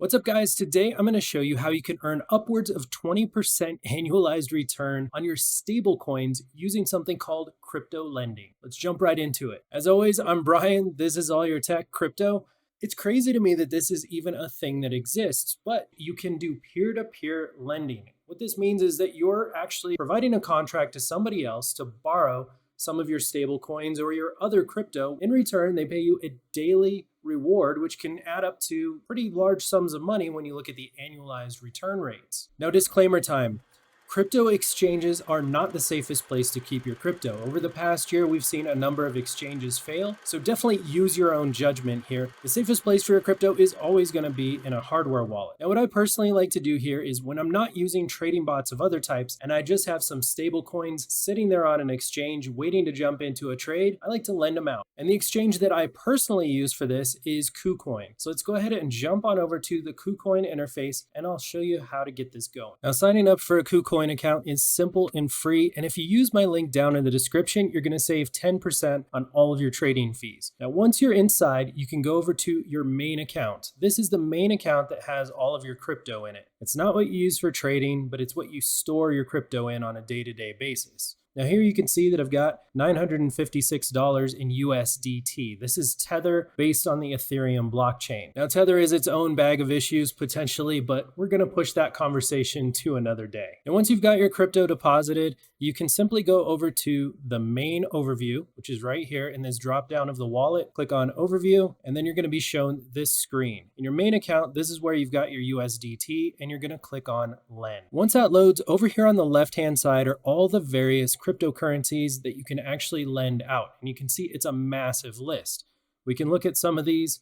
What's up, guys? Today I'm going to show you how you can earn upwards of 20% annualized return on your stable coins using something called crypto lending. Let's jump right into it. As always, I'm Brian. This is All Your Tech Crypto. It's crazy to me that this is even a thing that exists, but you can do peer-to-peer lending. What this means is that you're actually providing a contract to somebody else to borrow some of your stable coins or your other crypto. In return, they pay you a daily reward, which can add up to pretty large sums of money when you look at the annualized return rates. Now, disclaimer time. Crypto exchanges are not the safest place to keep your crypto. Over the past year, we've seen a number of exchanges fail, so definitely use your own judgment here. The safest place for your crypto is always going to be in a hardware wallet. Now, what I personally like to do here is when I'm not using trading bots of other types and I just have some stable coins sitting there on an exchange waiting to jump into a trade, I like to lend them out. And the exchange that I personally use for this is Kucoin. So let's go ahead and jump on over to the Kucoin interface and I'll show you how to get this going. Now, signing up for a Kucoin account is simple and free, and if you use my link down in the description, you're going to save 10% on all of your trading fees. Now, once you're inside, you can go over to your main account. This is the main account that has all of your crypto in it. It's not what you use for trading, but it's what you store your crypto in on a day-to-day basis. Now here you can see that I've got $956 in USDT. This is Tether based on the Ethereum blockchain. Now Tether is its own bag of issues potentially, but we're going to push that conversation to another day. And once you've got your crypto deposited, you can simply go over to the main overview, which is right here in this drop down of the wallet. Click on overview, and then you're going to be shown this screen. In your main account, this is where you've got your USDT, and you're going to click on lend. Once that loads, over here on the left-hand side are all the various cryptocurrencies that you can actually lend out. And you can see it's a massive list. We can look at some of these.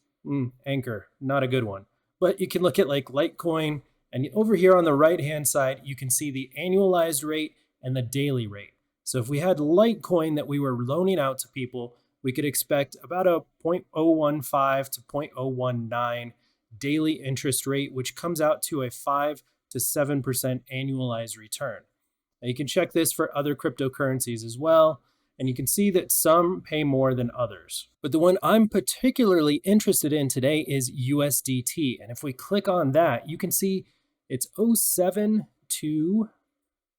Anchor, not a good one. But you can look at like Litecoin, and over here on the right-hand side, you can see the annualized rate and the daily rate. So if we had Litecoin that we were loaning out to people, we could expect about a 0.015 to 0.019 daily interest rate, which comes out to a 5 to 7% annualized return. Now you can check this for other cryptocurrencies as well, and you can see that some pay more than others. But the one I'm particularly interested in today is USDT, and if we click on that, you can see it's 0.7 to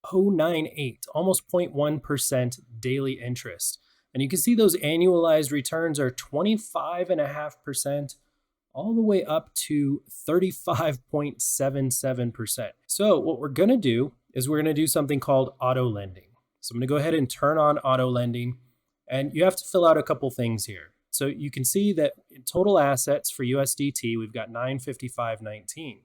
0.98, almost 0.1% daily interest. And you can see those annualized returns are 25.5%, all the way up to 35.77%. So what we're going to do is we're going to do something called auto lending. So I'm going to go ahead and turn on auto lending, and you have to fill out a couple things here. So you can see that in total assets for USDT, we've got 955.19.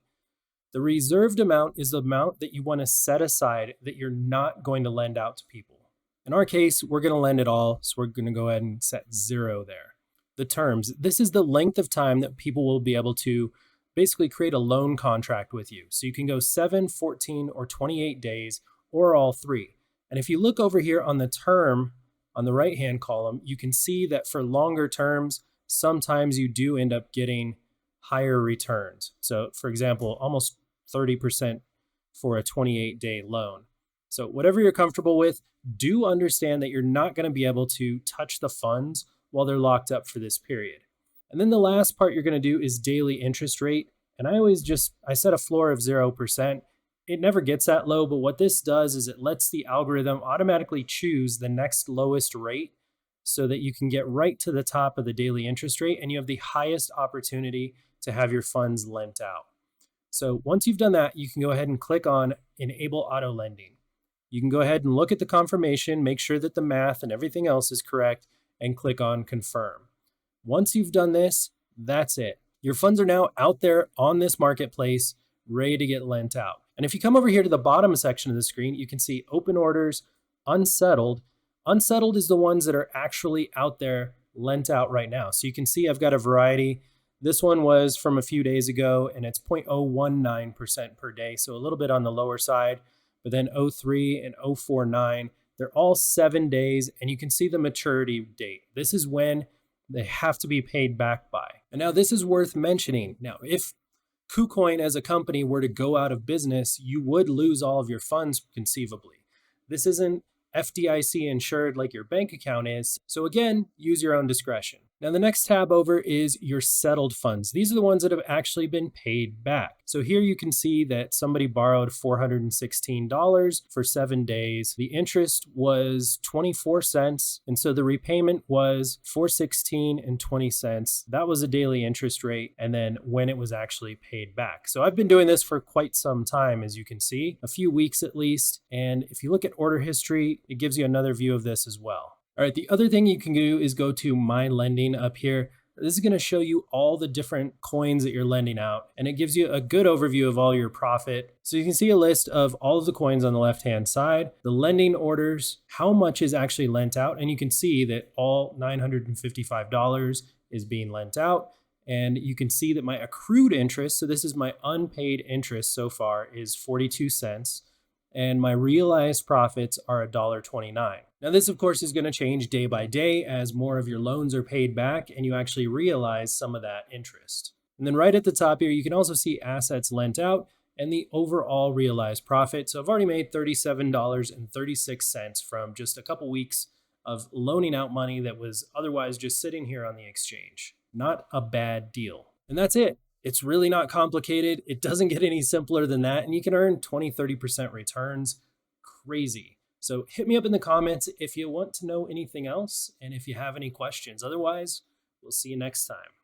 The reserved amount is the amount that you want to set aside that you're not going to lend out to people. In our case, we're going to lend it all, so we're going to go ahead and set 0 there. The terms, this is the length of time that people will be able to basically create a loan contract with you. So you can go 7, 14, or 28 days, or all three. And if you look over here on the term on the right-hand column, you can see that for longer terms, sometimes you do end up getting higher returns. So for example, almost 30% for a 28-day loan. So whatever you're comfortable with, do understand that you're not going to be able to touch the funds while they're locked up for this period. And then the last part you're going to do is daily interest rate. And I set a floor of 0%. It never gets that low, but what this does is it lets the algorithm automatically choose the next lowest rate so that you can get right to the top of the daily interest rate and you have the highest opportunity to have your funds lent out. So once you've done that, you can go ahead and click on Enable Auto Lending. You can go ahead and look at the confirmation, make sure that the math and everything else is correct, and click on Confirm. Once you've done this, that's it. Your funds are now out there on this marketplace, ready to get lent out. And if you come over here to the bottom section of the screen, you can see open orders, unsettled. Unsettled is the ones that are actually out there lent out right now. So you can see I've got a variety. This one was from a few days ago, and it's 0.019% per day, so a little bit on the lower side. But then 0.3 and 0.49, they're all 7 days, and you can see the maturity date. This is when they have to be paid back by. And now this is worth mentioning. Now, if Kucoin as a company were to go out of business, you would lose all of your funds conceivably. This isn't FDIC insured like your bank account is. So again, use your own discretion. Now, the next tab over is your settled funds. These are the ones that have actually been paid back. So here you can see that somebody borrowed $416 for 7 days. The interest was 24 cents. And so the repayment was $416.20. That was a daily interest rate. And then when it was actually paid back. So I've been doing this for quite some time, as you can see, a few weeks at least. And if you look at order history, it gives you another view of this as well. All right, the other thing you can do is go to My Lending up here. This is going to show you all the different coins that you're lending out, and it gives you a good overview of all your profit. So you can see a list of all of the coins on the left-hand side, the lending orders, how much is actually lent out, and you can see that all $955 is being lent out. And you can see that my accrued interest, so this is my unpaid interest so far, is 42 cents. And my realized profits are $1.29. Now this of course is going to change day by day as more of your loans are paid back and you actually realize some of that interest. And then right at the top here, you can also see assets lent out and the overall realized profit. So I've already made $37.36 from just a couple weeks of loaning out money that was otherwise just sitting here on the exchange. Not a bad deal. And that's it. It's really not complicated. It doesn't get any simpler than that. And you can earn 20-30% returns. Crazy. So hit me up in the comments if you want to know anything else and if you have any questions. Otherwise, we'll see you next time.